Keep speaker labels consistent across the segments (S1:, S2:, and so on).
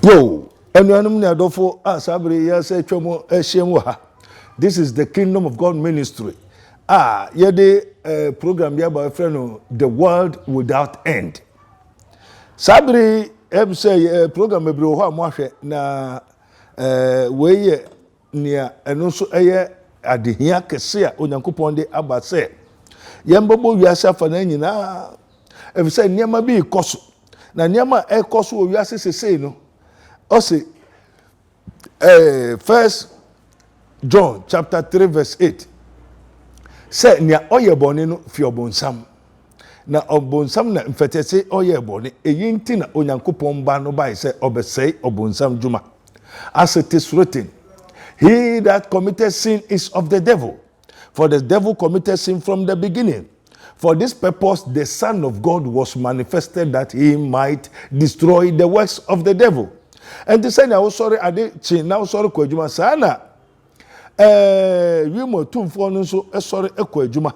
S1: Yo, anyone na adofo asabre ya say twemo ehiem ha. This is the Kingdom of God ministry. Yede program ya by friend The World Without End. Sabri say program ebri ho amahwe na we nia eno so eye adehia kese a onyankopon de abase. Yembobo wiase afa na nyina efise niam bi ikoso. Na niam ekoso o wiase sesei no. Also, 1 John chapter 3 verse 8 say nia oye boni no fi obonsam na obonsam na mfetese oye boni eyi nti na onyankopon ba no bai say obesei obonsam juma, as it is written, he that committed sin is of the devil, for the devil committed sin from the beginning. For this purpose the Son of God was manifested, that he might destroy the works of the devil. And the saying I was sorry, I did now sorry Kwejuma Sana. We mo tumfo no so sorry Kwejuma.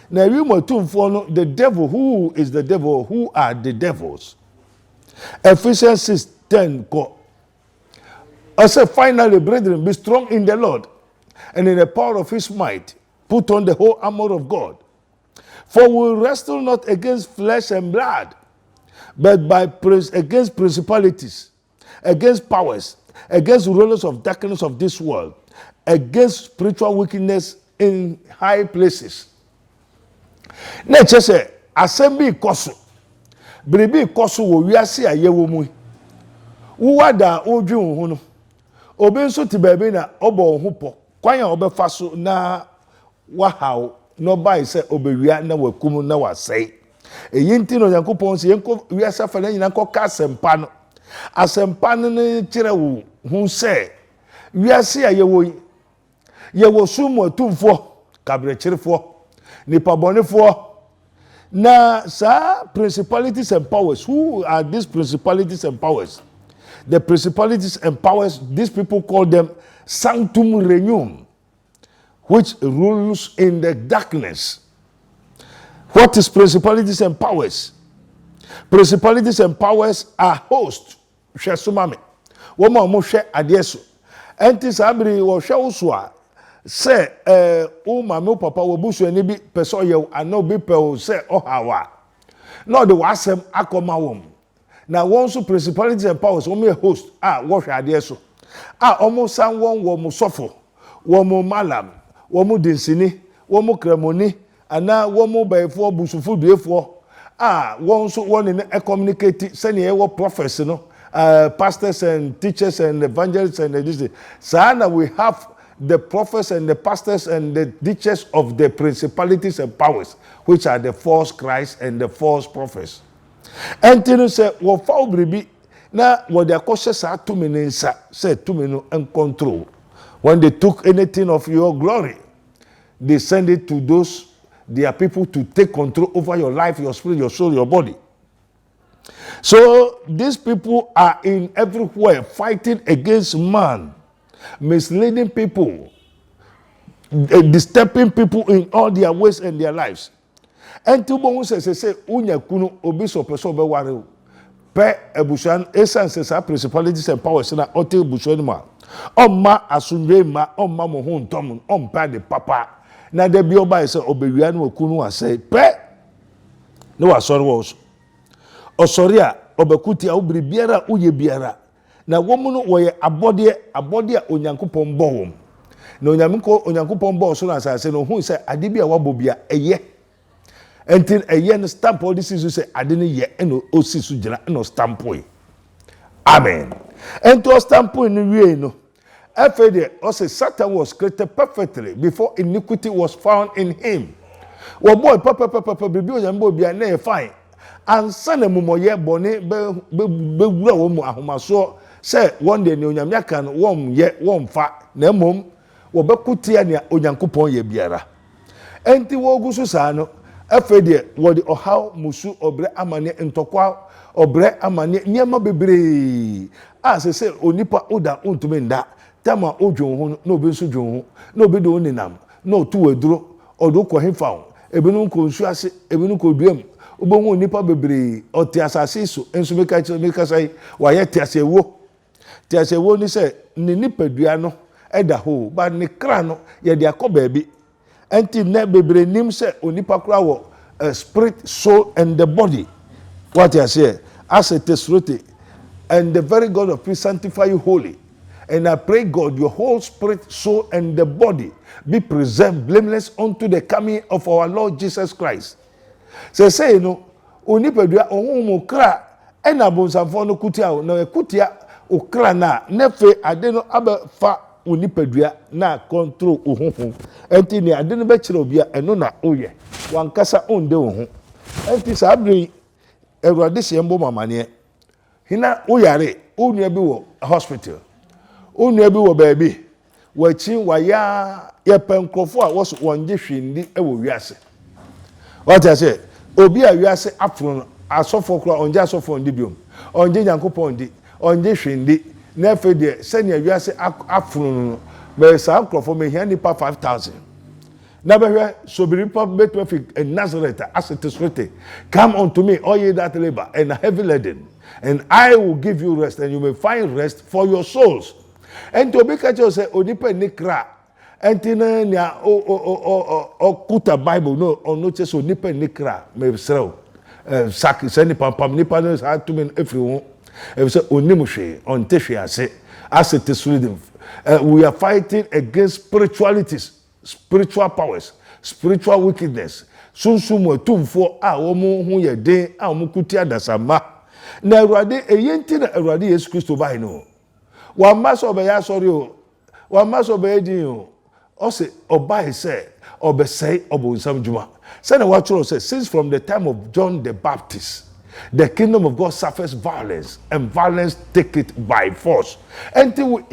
S1: Now we mo tumfo no the devil, who is the devil, who are the devils. Ephesians 6:10 I said, finally, brethren, be strong in the Lord and in the power of his might. Put on the whole armor of God. For we wrestle not against flesh and blood, but against principalities, against powers, against rulers of darkness of this world, against spiritual wickedness in high places. Nature say, assembly koso, bribi koso wo wiase ayewo mu. Uwada odwun ho no. Obi nso ti baabi na obo ho po. Kwan ya obefa so na wahaw no bai say obewia na wakum na wasei. Eyi nti no Yankopon se yenko wiase afa na nyina koka asempa no. Asempa no ne kire wo hu se wiase ayewo yi yewo sumu atumfo kabrekirefo nipa bonefo na sa principalities and powers. Who are these principalities and powers? The principalities and powers, these people call them sanctum regnum, which rules in the darkness. What is principalities and powers? Principalities and powers are hosts. Shesumame. Woman mo hwe adeso. Enti sabri wo hwe uswa. Se o mama papa wo busu ani bi peso ye ana obi pe o se ohawa. No de wasem akoma wom. Na one so principalities and powers only a host what hwe so almost san one wo mo sofo wo mo malam wo mo densini wo mo kremoni ana wo mo bayfo busufu duefo one so one in communicate send ye wo prophets no pastors and teachers and evangelists and this sana we have the prophets and the pastors and the teachers of the principalities and powers, which are the false Christ and the false prophets. And you say, well, for bribi, now what their cautious are to me said to me and control. When they took anything of your glory, they send it to those, their people, to take control over your life, your spirit, your soul, your body. So these people are in everywhere fighting against man, misleading people, disturbing people in all their ways and their lives. And to bon say unya kunu obi so person be ware pe ebusuan essence principalities and powers na ote ebusuan ma omma asunwe ma omma mo ho ntom ompa de papa na de bi oba say obewia na okunu asai pe no asori wo so osori a obekuti a obiri biara uye biara na womu no wo ye abode a onyankopon bo wom na onyankopon bo so na asase no hu say ade bi a wabobia eye. Until a year stamp all this is say I didn't yet and osi su jina no stamp. Amen. And to stamp in we no. After also Satan was created perfectly before iniquity was found in him. Well boy papa baby o be na fine. And sana mumoye bone be wura wo mu ahomaso say one day ni onyame kan won ye won fa na mom wo bekutia ne onyankopon ye biara. Enti wo gusu sa no afede wodi ohaw musu obre amane ntokwa obre amane niema bebre se onipa oda ontume nda tama odwon ho no obi nso dwon ho no obi do ninam no tu waduro odo ko hefa ebinu ko nsu ase ebinu ko duam obonwu onipa bebre ote asase so enso meka sai wa ye te ase wo Ti ase wo ni se ni nipadua no eda ho ba ne kra no ye de akọ baabi enti na bebre nim se onipa kra wo spirit, soul and the body. What you say? As it is written, and the very God of peace sanctify you wholly. And I pray, God, your whole spirit, soul, and the body be preserved blameless unto the coming of our Lord Jesus Christ. Say, you know, onipadua ohun kra ena bonsamfo no kutia na kutia okra na nefe ade no abafa onipadua na control ohun enti ne ade no be kire obi a eno na oye wankasa onde ohun enti sabri Awurade se mbo mamane hina oyare onua bi wo hospital onua bi wo baabi wachi waya ye penkrofo a woso wonje hwindi e wo wiase. What I say, obi a wiase afro asofo kro onje asofo ndi biom onje nyankopon ndi onje hwindi na fe de sene wiase afro no be sa krofo me hia nipa 5000 na behwe sobiri pop betwefik in Nazareth as it is written, come unto me all ye that labor and are heavy laden, and I will give you rest, and you may find rest for your souls. And to be catch you say onipa nikra entina nya o kuta Bible no ono che so nipa nikra me srew sak se nipa pam nipa no sa to me every one e say onim hwe on te hwe ase as it is written, we are fighting against spiritualities, spiritual powers, spiritual wickedness. Sunsumo tumfo a womu hu ye den a womu kuti adasama na Awurade eyenti na Awurade Yesu Kristo bai no wa maso be ya sori o wa maso be edin o o se obai se obesei obonsam juma say na wa churo say since from the time of John the Baptist the kingdom of God suffers violence and violence take it by force. Until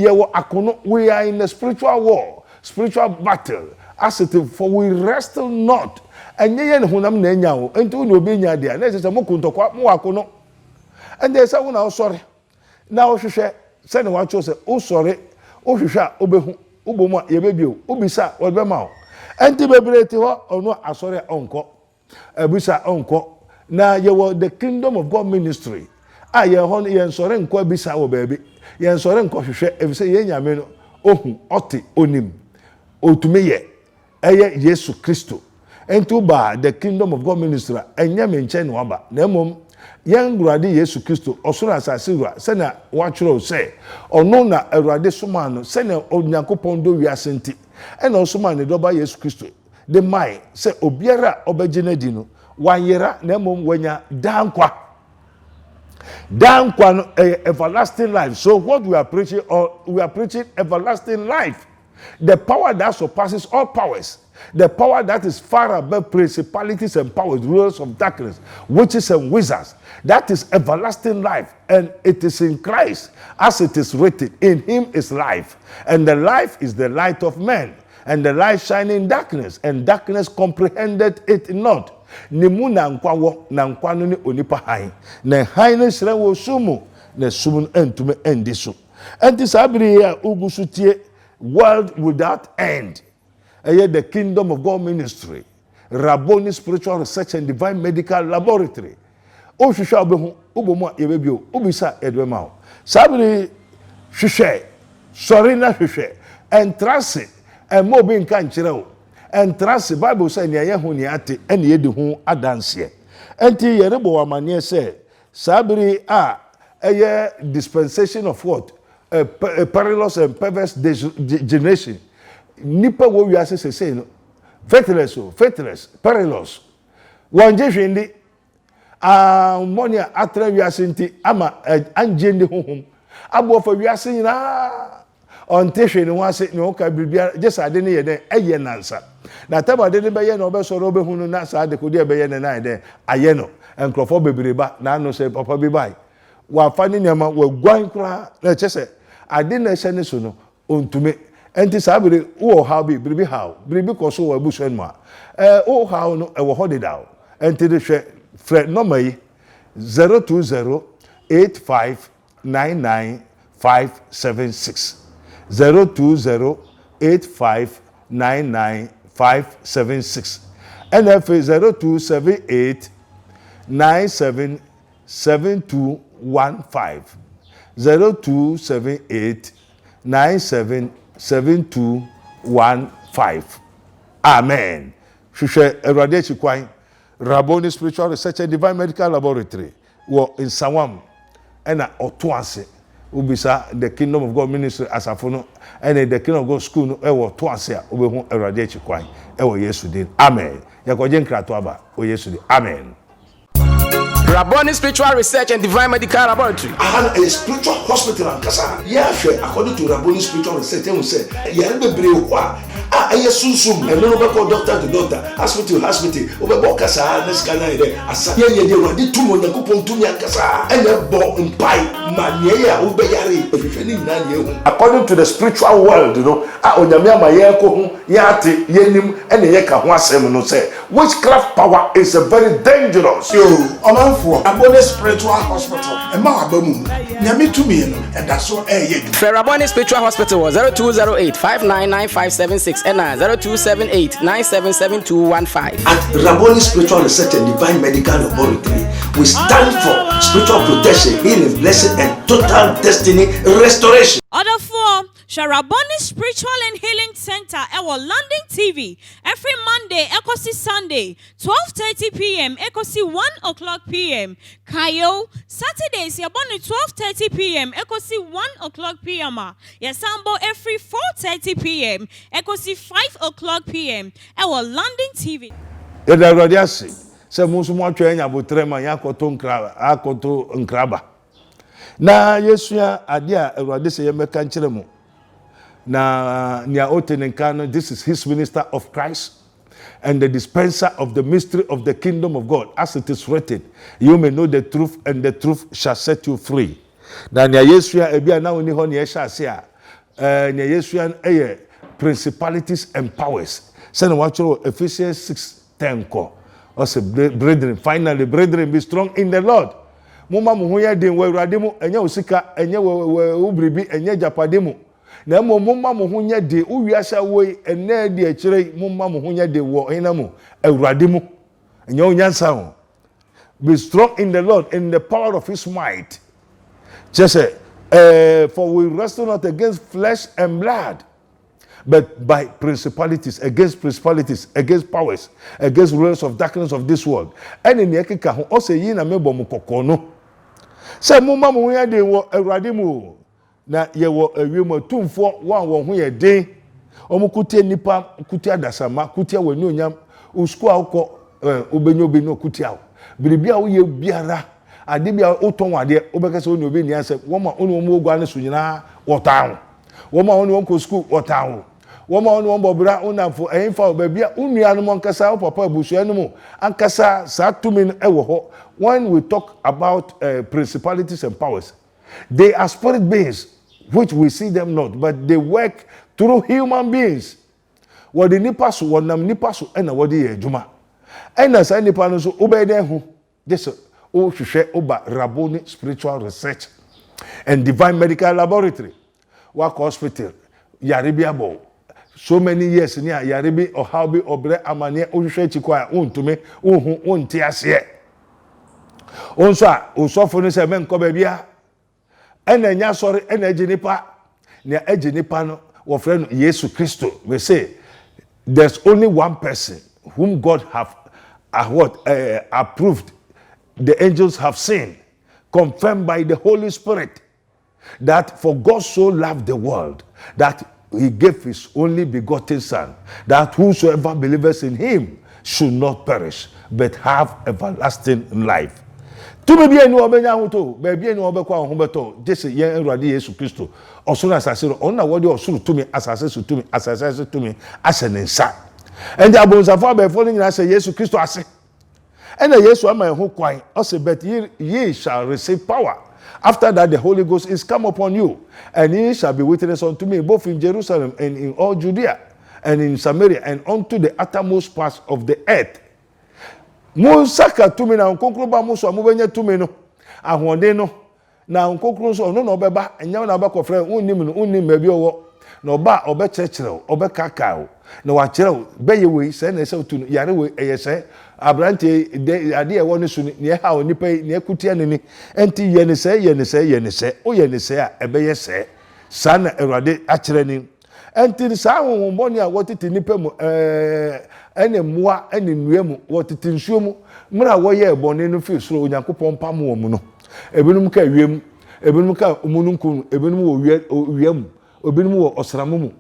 S1: we are in a spiritual war, spiritual battle. As it is, for we wrestle not. And ye hunam nenyao until you be near there. Let's say Mukunto Muakono. And they say, "Oh, sorry." Now she said, "Send one chose, oh sorry, oh shisha, obehu, uboma, ye baby, ubisa, or bemao." And the baby or no, I sorry, uncle, ebisa uncle. Now you were the kingdom of God ministry. Ah, ye hon ye nsore nkwa bisa wo baby. Ye nsore nkwa hwehwe e say ye nyame no ohun oti onim. Otumeye eye Yesu Kristo. Ento ba the kingdom of God ministry enye me nche no aba. Na mom ye ngurade Yesu Kristo osoro asase wura se na wa twero se ono na Awurade soma no se na Onyankopon do wiase nti. E na osoma ne doba Yesu Kristo. De mai se obiara obegye di no wanyera na mom wanya dankwa no everlasting life. So what we are preaching everlasting life, the power that surpasses all powers, the power that is far above principalities and powers, rulers of darkness, witches and wizards. That is everlasting life, and it is in Christ, as it is written, in him is life, and the life is the light of men, and the light shining in darkness, and darkness comprehended it not. Nimu na nkwa wo na nkwa no ni onipa han na han no hire wo sumu na sumu entume endi so enti sabiri ya ugusu tie world without end. The kingdom of God ministry, Rabboni spiritual research and divine medical laboratory. O hwehwe obehu obomu a yebebio obisa edwema o sabiri hwehwe sori na hwehwe entrance emo bi nka nkyere o. And trust the Bible says, "Niya hu ni ate, eni yedi hu adansiye." Enti yerebo wa manye say, "Sabiri a eye dispensation of what? A perilous and perverse generation." Nipa wo wi ase say no, faithless, perilous. Wanje hwindi monia atra wi ase nti ama anje ndi honhom. Abo fa wi ase nyina on tehwe ni ho ase ni o ka bibia just ade ne ye den eye nansa. Na taba de be ye no be so ro be hunu na sa de ko de be ye ne na de aye no enkrofo bebreba na no se papa bi bai wa fani nyama wa gwan kra na chese ade na hye ne so no ontume enti sabere wo how bi bribi how bribi ko so wa buso no o how no e wo hodida enti de hwe fre number yi 02085995576 02085995576 NFA 0278977215 0278 977215. Amen. Shushe Erade Chikwai, Rabboni Spiritual Research and Divine Medical Laboratory, in Sawam, and Otuanse. Ubisa, the Kingdom of God Ministry as a phono, and the Kingdom of God School, Tuanse, Ubehun Erade Chikwai, Yesudin. Amen. Yakojen Kratuaba, Yesudin. Amen.
S2: Rabboni Spiritual Research and Divine Medical Laboratory.
S3: A spiritual hospital and Kasa. Yeah, according to Rabboni Spiritual Research, they say, Sunsun, and no call doctor to doctor, hospital, Obekasa, Nescana, Asaya, they two months, Kupon Kasa, and a ball and pie, Mania, Ubeyari, according to the spiritual world, Onyamia Mayako, Yati, Yenim, and the Yeka Wasem say, witchcraft power is a very dangerous.
S4: For Rabboni Spiritual Hospital, and Mahabamu, Yami to me, and that's what
S2: Rabboni Spiritual Hospital was 0208 599576 and 0278 977215.
S3: At Rabboni Spiritual Research and Divine Medical Laboratory, we stand for spiritual protection, healing, blessing, and total destiny restoration.
S5: Order for Rabboni Spiritual and Healing Center, our London TV, every Monday, Ekosi Sunday, 12:30 p.m., Ekosi 1 o'clock p.m. Kayo, Saturdays, Yaboni 12:30 p.m., Ekosi 1 o'clock p.m. Yasambo every 4:30 p.m., Ekosi 5 o'clock p.m., our London TV.
S1: Se musu mo atwa nya botrema ya koto nkraba akoto nkraba na Yesu ya ade a Awurade se yemeka nkyere mu na nia otenenkano. This is his minister of Christ and the dispenser of the mystery of the kingdom of God, as it is written, you may know the truth and the truth shall set you free. Na nia Yesu ya ebia na oni ho ne ye sha se a nia Yesu ya eye principalities and powers. Say na watcho Ephesians 6:10 ko. Also, brethren, finally, brethren, be strong in the Lord. Muma muhuya din we rademu enye osika enye ubribi enye japademu. Na muma muhunya de uwiasa we ene de akire muma muhunya de wo enamu ewrademu. Enye onyansa ho. Be strong in the Lord, in the power of his might. Just say, for we wrestle not against flesh and blood, but by principalities, against powers, against rulers of darkness of this world. And in the Ekeka, who also yin a member Mukokono. Say, Mumma Muya de Radimu. Na ye were a rumor 2 for 1 1 day. Omukutia Nipa, Kutia Dasama, Kutia Wenunyam, Usquako, Ubenyo Kutia. Bribia ye biara, Adibia Otonwa de Obekaso Novini said, Woman only Mugana Sunina or town. Woman only one school or town. Woman one bobra una for a info baby, Unian Kasa, Papa Bushanimo, and Kasa Satumin Ewo. When we talk about principalities and powers, they are spirit beings, which we see them not, but they work through human beings. What the Nipasu, what Nam Nipasu, and what the Juma. And as any panels obey them who this share over Rabboni Spiritual Research and Divine Medical Laboratory, Work Hospital, Yaribiabo. So many years near Yaribi or Halbi or Bre Amania Ushechikwa to me, Tiasie. Onsa, Usofone Semen Kobebia, and then sorry, and Ejinipa, near Ejinipano, or friend Jesus Christo. We say there's only one person whom God have approved, the angels have seen, confirmed by the Holy Spirit, that for God so loved the world that he gave his only begotten Son, that whosoever believes in him should not perish, but have everlasting life. To be a new Obenya, baby, no Obekwa Humberto, just a young Radi Jesus Christo, or soon as I said, on what you also to me, as I said to me, as I said to me, as an inside. And the Abos of Father falling as a Jesus Christo, I say, and the yes, one my who quite, also, but ye shall receive power. After that, the Holy Ghost is come upon you, and ye shall be witness unto me, both in Jerusalem and in all Judea, and in Samaria, and unto the uttermost parts of the earth. Musaka to me now, concluba muso, moving to me no, and one day no, now concludes or no beba, and young abaco friend, unim maybe no ba or church or cacao, no achel, bay away, send us to Yahweh, say, abrante de ade e woni so ne ha onipa ne kutia ne ni enti ye ne se o ye ne se a ebeye se sa na Awurade akire ni enti sa honhomboni a wotete nipa mu ene moa ene nnua mu wotete nsuo mu mra wo ye ebone no fi soro Onyankopɔn pam wo mu no ebinum ka wiem ebinum ka omununkum ebinum wo wiem ebinum wo osramu mu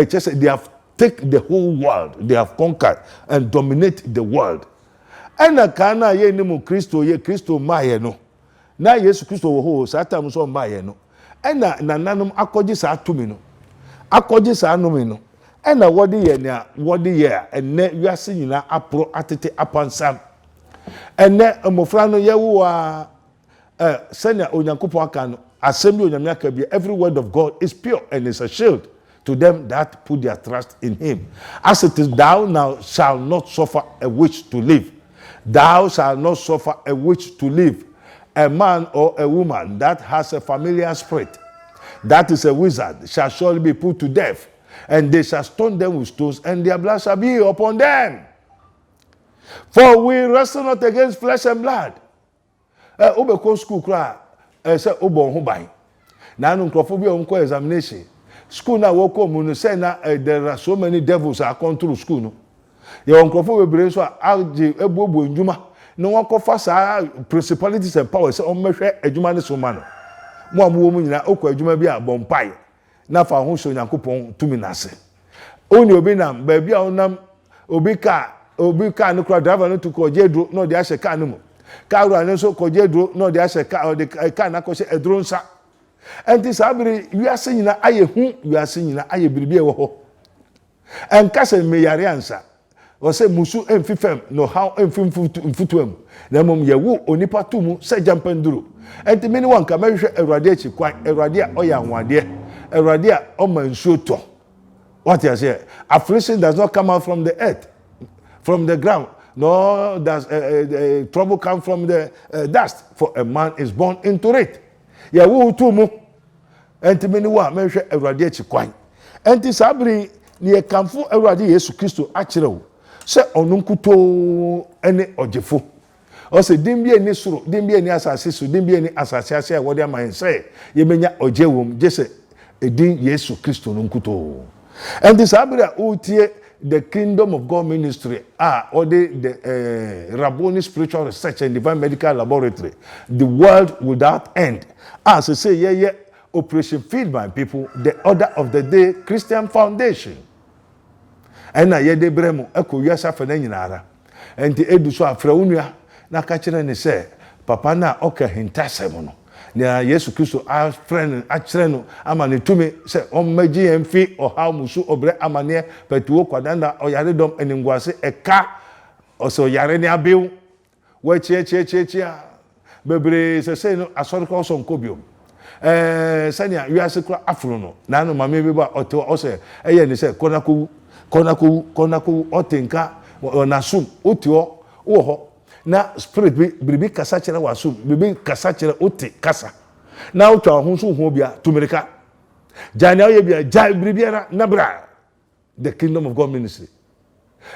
S1: say they have taken the whole world, they have conquered and dominate the world. Ena kana ye ni mu Kristo ye Kristo maye no. Na Yesu Kristo wo ho satam so maye no. Ena nananum akogye sa atumi no. Akogye sa anumi no. Ena wodi ye na wodi ye enne wiase nyina apro atete apansam. Enne omofra no ye wo a senya Onyankopɔn aka no asɛm onyame aka bi every word of God is pure and is a shield to them that put their trust in him. As it is, thou now shalt not suffer a witch to live. Thou shalt not suffer a witch to live. A man or a woman that has a familiar spirit, that is a wizard, shall surely be put to death, and they shall stone them with stones, and their blood shall be upon them. For we wrestle not against flesh and blood. Obeko school cry, say obon ho ban. Na no nkrofo bi onko examination. School na woko mu no say na there are so many devils are come through school no. Ye nkrofo we bre so alje ebuobu ndwuma no wakofa saa principalities and powers say on mehwe adwuma ne so ma no. Mo amwo mu nyina okọ adwuma bi a bompai. Na fa ho so Nyankopɔn tumi na ase. Oni obi nam ba bia onam obi ka no kra driver no to ko jedro no de ahye ka no mu. Ka ru ane so ko jedro no de ahye ka o de ka na ko hye edro nsa. Enti sabiri wiase nyina aye hu wiase nyina aye biribi e wo ho enka se me yare ansa wo se musu emfifem no how emfimfutuam na mom ye wo onipa tumu se jampanduro enti meni wanka mehwe Awurade achi kwan Awurade a oya anwade Awurade a o mansuo to what you say affliction does not come out from the earth from the ground nor does trouble come from the dust for a man is born into it. Ya wo tumu enti meni wa mehwe Awurade achi kwan enti sabri ne ye kamfo Awurade Yesu Kristo akire wo se onunkuto ene ojefo o se dimbie ni soro dimbie ni asase so dimbie ni asase ase a wode aman se ye menya ojewom jese edin Yesu Kristo nunkuto enti sabri a utie the Kingdom of God Ministry or the Rabboni Spiritual Research and Divine Medical Laboratory, the world without end. As I say, yeah, Operation Feed My People, the Order of the Day Christian Foundation. And I de bremo, eko yasa fenanyinara. And the edu so afraunia, na kachire ne se, papa na oka hintasemo no. Na Yesu Kristo a friend akyere no ama ne tumi se ommaji emfi oha musu obre amane petuo kwadanda oyare dom eningwase eka oso yare ne abew wa chie bebre se no asori ko so nkobio sania wiase kura afro no na no mame bi ba oto ose eye ne se konako otenka onasum otio wo ho na spirit bibi kasa kire waso bibi kasa kire oti kasa na otwa ho so ho bia tumirika jani aye bia jai bibiara na bra the Kingdom of God Ministry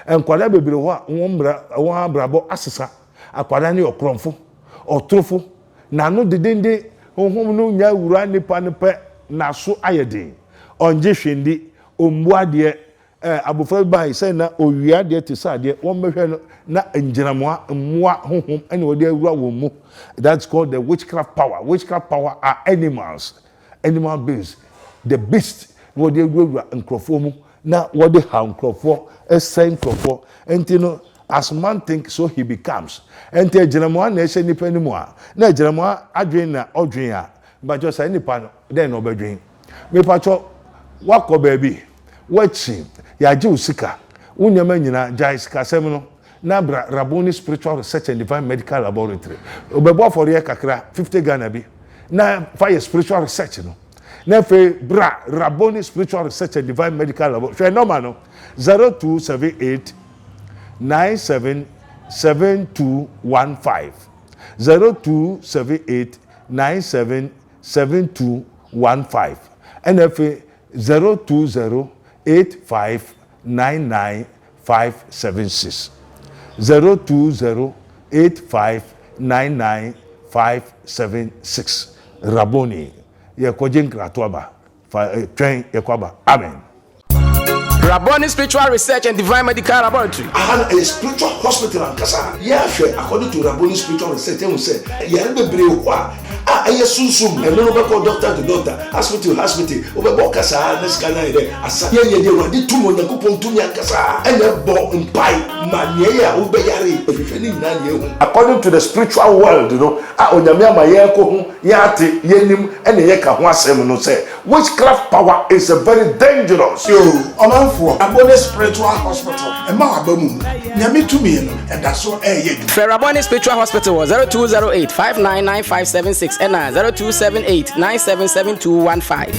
S1: enkwada bebere ho a won abrabo asesa akwada ne okromfo otrofo na no dedende honhom no nya wura nipa ne pe na so ayedin onje hwendi ombuade abofra bai say na owia de te sa de won behwe no na enjinamoa mmoa honhom ene wode awura wo mu. That's called the witchcraft power. Witchcraft power are animals, animal beings. The beast wode awura nkrofo mu na wode ha nkrofo esen nkrofo enti no as man think so he becomes. Enti enjinamoa na ehye nipa ni mu a na enjinamoa adwen na odwen a ba jo say nipa no den no badwen me pacho wako baby wachi ya je usika unyama nyina jai sika sem no na bra Rabboni Spiritual Research and Divine Medical Laboratory obebo for ye kakra 50 Ghana bi na fire spiritual research no na fe bra Rabboni Spiritual Research and Divine Medical Laboratory number no 0278 977215 0278 977215 NFA 02085999576 02085995576 Raboni ye kojin kratoaba train yekwaba amen.
S2: Rabboni Spiritual Research and Divine Medical Laboratory.
S3: Aha a spiritual hospital and kasa. Yeah, according to Rabboni Spiritual Research, they will say, yeah, be brave. Ah, I assume and no call doctor to doctor, hospital, over Kasa, this kind of asa. Yeah, they were the two on the coupon to Kasa, and a ball and pie, mania, Ubayari, if any nine. According to the spiritual world, you know, Onyamia Mayako, Yati, Yenim, and the Yaka Wasem no say, witchcraft power is a very dangerous.
S4: For Rabboni Spiritual Hospital, and Mabamu, Yami to me, and that's so
S2: Rabboni Spiritual Hospital was 0208 599576 and 0278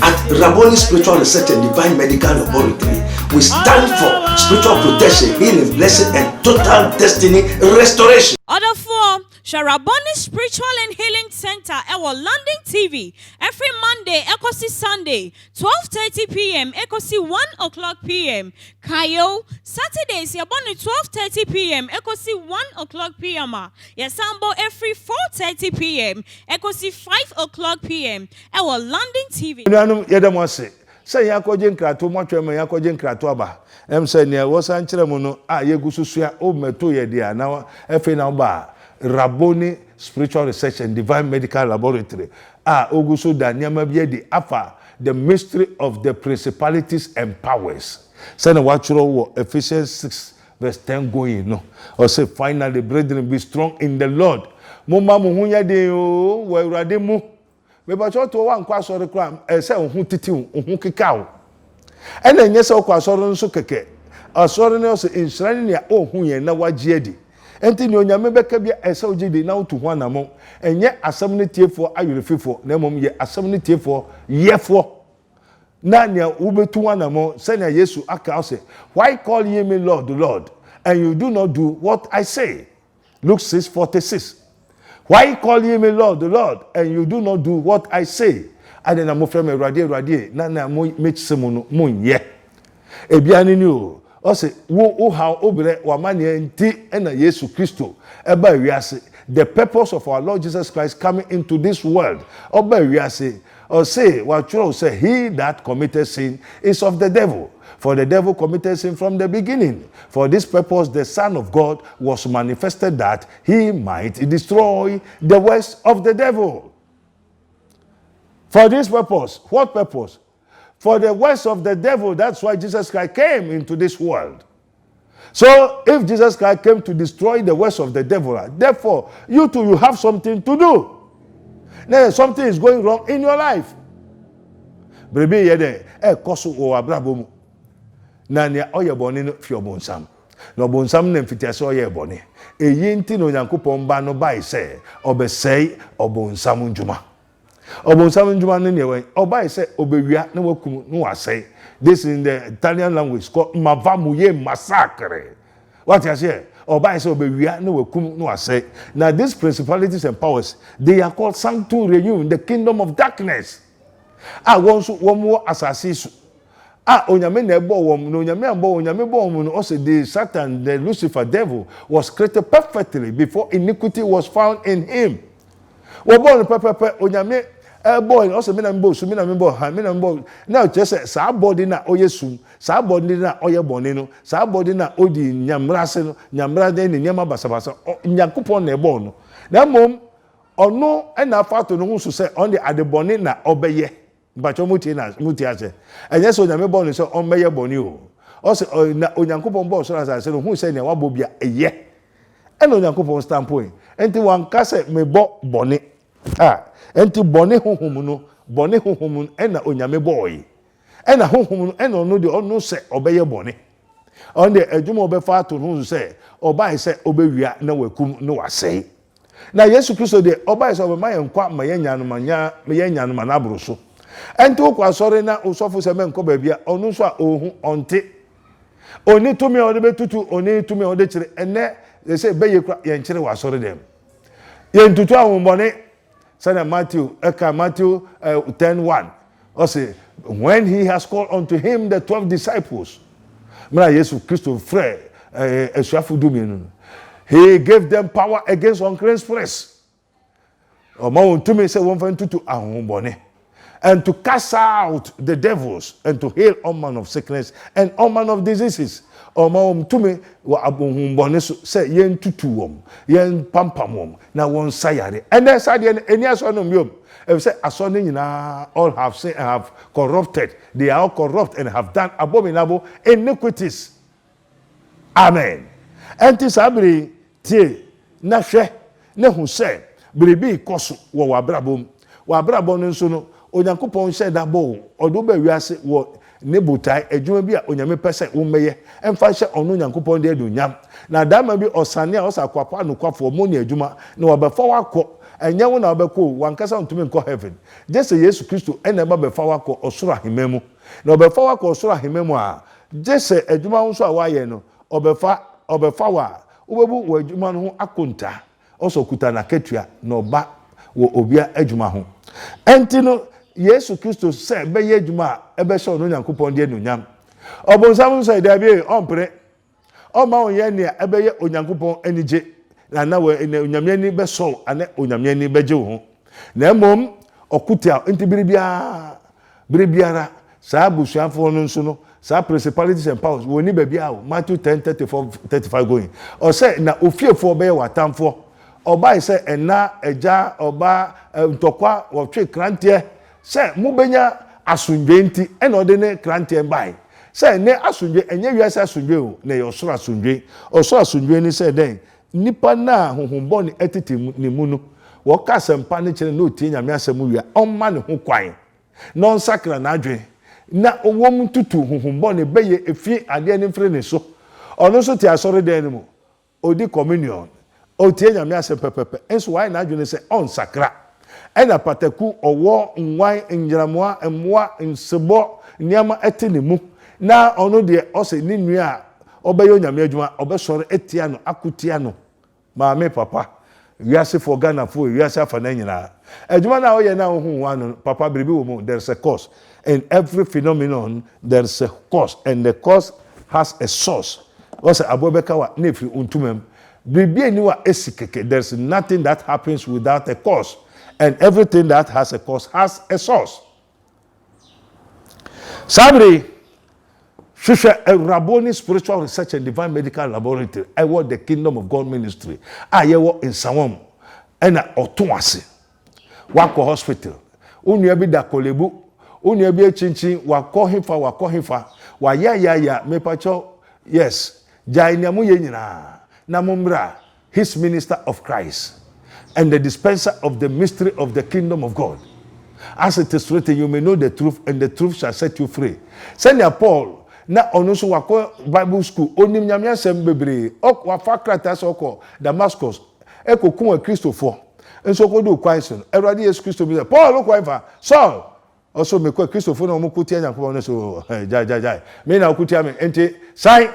S3: At Rabboni Spiritual Research and Divine Medical Laboratory, we stand for spiritual protection, healing, blessing, and total destiny restoration.
S5: Order for Rabboni Spiritual and Healing Center at London TV every Monday, Ekosi Sunday, 12:30 p.m. Ekosi 1 o'clock p.m. Kayo Saturdays, Yaboni 12:30 p.m. Ekosi 1 o'clock p.m. Yasambo every 4:30 p.m. Ekosi 5 o'clock p.m. at London TV.
S1: Say yakojen krato motwem yakojen krato aba say ne wo san kire mu no yegususua o meto ye dia na efe na ba Rabboni Spiritual Research and Divine Medical Laboratory ogusu da niam bia di afa the mystery of the principalities and powers. Say na wachuro wo Ephesians 6:10 going no or say finally brethren be strong in the Lord. Mumma mu hunya de o wa urade mu me ba cho to wan kwa sori kra se ohun titi ohun kikao ena nye se kwa sori nso keke asori ne so insrani ne ohun ye na wagie di enti ne onyame beka bia ese ogidi na otu ho anamo enye asam ne tiefo ayurefifo na mom ye asam ne tiefo yefo na ne ubetu anamo se na Yesu aka say why call ye me Lord Lord and you do not do what I say. Luke 6:46. Why call ye me Lord, the Lord, and you do not do what I say? I then mo frame radie na mo make semono mo ye. Ebiani ni o. O say wo how obere wa mane enti na Yesu Kristo eba wiase. The purpose of our Lord Jesus Christ coming into this world. Oba wiase. Or say what you say he that committed sin is of the devil. For the devil committed sin from the beginning. For this purpose, the Son of God was manifested that he might destroy the works of the devil. For this purpose, what purpose? For the works of the devil, that's why Jesus Christ came into this world. So, if Jesus Christ came to destroy the works of the devil, therefore, you too, you have something to do. Now, something is going wrong in your life. Baby, yede, koso o abrabomu. Na ne oyebone no fi obonsam na obonsam na mfitiase oyebone eyi nti no Nyankopon ba no bai se obesei obonsam njuma no ne we obai se obewia na wakum no wasei. This in the Italian language called mavamuye massacre. What you say? Obai se obewia na wakum no wasei. Now these principalities and powers, they are called sanctum regnum, the kingdom of darkness. Wonso womo asasisu onyame na ebo wom no onyame ambo onyame bo wom no also the Satan, the Lucifer, devil was created perfectly before iniquity was found in him. Wo born pepepe onyame boy also me na mbo su me na mbo ha me na mbo na just say body na oyesum sa body na oyebone no sa body na odi nyamrase no nyamra de ne nyama basabasa Nyankopon na ebo no na mom ono na afato no hu so say on the adebone na obeye but muti ase enye so nyame bo no so onmeye boni o o se na Onyankopon bo so ase no hu se ne wa bo bia eye e na Onyankopon standpoint enti wan ka se me bo boni enti boni honhom no boni honhom e na onyame boy e na honhom no e na no de ono se obeye boni on de adwuma obefa ato no se obai se obewia na wakum no wasei na Yesu Kristo de obai se obema yenkwa ma yenyanuma na abro so enti okwa sori na osofo se menko babia onu so a ohu onte oni tumi ode betutu oni tumi ode kire ene se beye kwa yenkire wa sori dem yentutu awonbone sana Matthew 10:1 or say when he has called unto him the 12 disciples mra Yesu Kristo frɛ esuafo dumenu He gave them power against unclean spirits. To me say one fan to ahunbone. And to cast out the devils and to heal all manner of sickness and all manner of diseases. To me wa abunbone say yen tutu yen pampam na won sayare. And then say any asono myom. If say asono nyina all have sinned and have corrupted. They are all corrupt and have done abominable iniquities. Amen. Enti sabri tie na hwe na hu se biribi ikoso wo wabrabom nso no onyankopon hye da bo odo ba wiase wo nebutai adwuma bi a onyame pese wo meye emfa hye ono onyankopon de adunyam na dama bi osane a osakwapa anokwafo mo ne adwuma na wabefa wakọ enye wo na wabekọ wankasa ntumi nkọ heaven jese Yesu Kristo ene ba befa wakọ osoro ahememu na obefa wakọ osoro ahememu a jese adwuma nso a waye no obefa wa ubebu wa adwuma no ho akonta oso kuta na ketua na oba wo obia adwuma ho enti no Yesu Kristo se be ye adwuma ebe hye ono Nyankopon de anunyam obonsam so da bi ompre o ma onye ne ebe ye Onyankopon anije na we onyame ni be so ane onyame ni beje ho na mom okutia enti biribiara sa abusuafo no nso no sa principalities and powers woni ba bia Matthew 10:34-35 going o say na ofiefo be watamfo oba say ena eja oba ntokwa wotwe krantie say mubenya asundwe nti ena ode ne krantie bai say ne asundwe enye wiase asundwe o na yosoro asundwe ni say den nipa na hohombo ne etete ni mu no wo ka sempa ne kire na otie nyame asemu wia omma ne ho kwan non sakra na adwe na owom tutu hohombo ne beye efi ade ne mfre ne so ono so ti asore den mu odi communion otie nyame asem pepepe enso why na adwe ne se on sakra ena pataku owo nwan njiramoa emmoa nsebo niama ete ne mu na ono de ose ni nua obeye nyame adwuma obesore etia no akutia no maame papa wiase for Ghana for wiase afa na nyina adwuma na oye na hu wanu papa biribi wo mu there's a cause in every phenomenon there's a cause and the cause has a source what's abobeka wa nefri untumem biribi eniwa esikeke there's nothing that happens without a cause and everything that has a cause has a source sabri Shusha a Rabboni Spiritual Research and Divine Medical Laboratory. I work the Kingdom of God Ministry. I work in Sawam. And Otuasi. Wako Hospital. Unyabi da kolebu. Unyabi chinchin. Wako hifa. Wa ya. Me pacho. Yes. Jainyamu yenina. Namumbra. His minister of Christ. And the dispenser of the mystery of the Kingdom of God. As it is written, you may know the truth, and the truth shall set you free. Send Paul. Na ono so wako Bible school onim nyame asem bebre wa fakrata so ko Damascus ekokun Christopher enso ko do Christ Erade Yesu Christo bi Paul ko ifa Saul also me ko Christopher no mo kutia nyankopon no so jai me na kutia me enti sai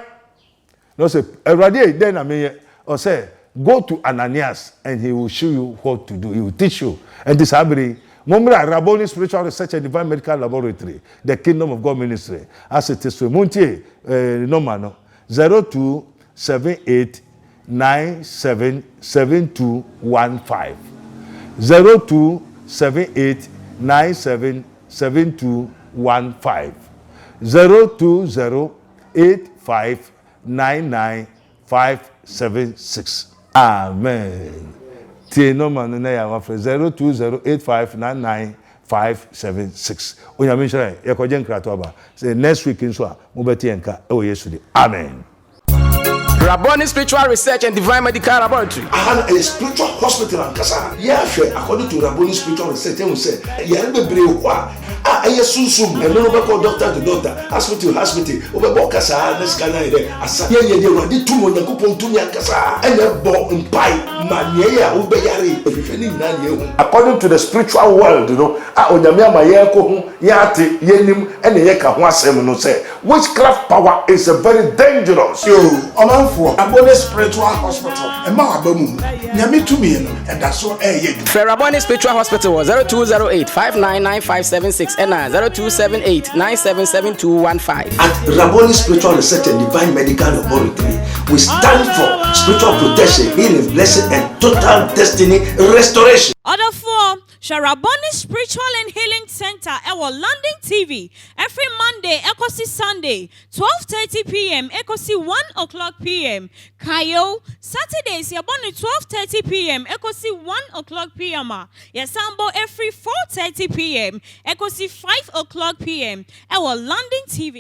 S1: no say Erade then na me o say go to Ananias and he will show you what to do, he will teach you. And this abri Mumra Rabboni Spiritual Research and Divine Medical Laboratory, the Kingdom of God Ministry. As it is to Muntie, no 0278977215. 0278977215. 02085995576. Amen. Tie no man na ya wafre 0208599576. Onya menhire ye koje nkrato aba. Say next week nso a mo beti enka e wo Yesu di. Amen.
S2: Rabboni Spiritual Research and Divine Medical Laboratory.
S3: And a spiritual hospital and kasa. Yeah, according to Rabboni Spiritual Research, you say, yeah, be brave. I soon, and no go doctor to doctor, hospital, over Bocasa, Nescana, as I did 2 months, go to Yankasa, and a ball and pie, Mania, Ubayari, according to the spiritual world, you know, Onyamia Mayako, Yati, Yenim, and the Yaka Wasem, say, witchcraft power is a very dangerous.
S4: For Rabboni Spiritual Hospital, and Mabamu, Yami to me, and that's what
S2: Rabboni Spiritual Hospital was 0208 599 576 ɛna 0278977215.
S3: At Rabboni Spiritual Research and Divine Medical Laboratory, we stand for spiritual protection, healing, blessing, and total destiny restoration.
S5: Order for Sharaboni Spiritual and Healing Center our London TV every Monday, Ekosi Sunday, 12:30 p.m. Ekosi 1:00 p.m. Kayo Saturdays, Yaboni 12:30 p.m. Ekosi 1:00 p.m. Yasambo every 4:30 p.m. Ekosi 5:00 p.m. our London TV.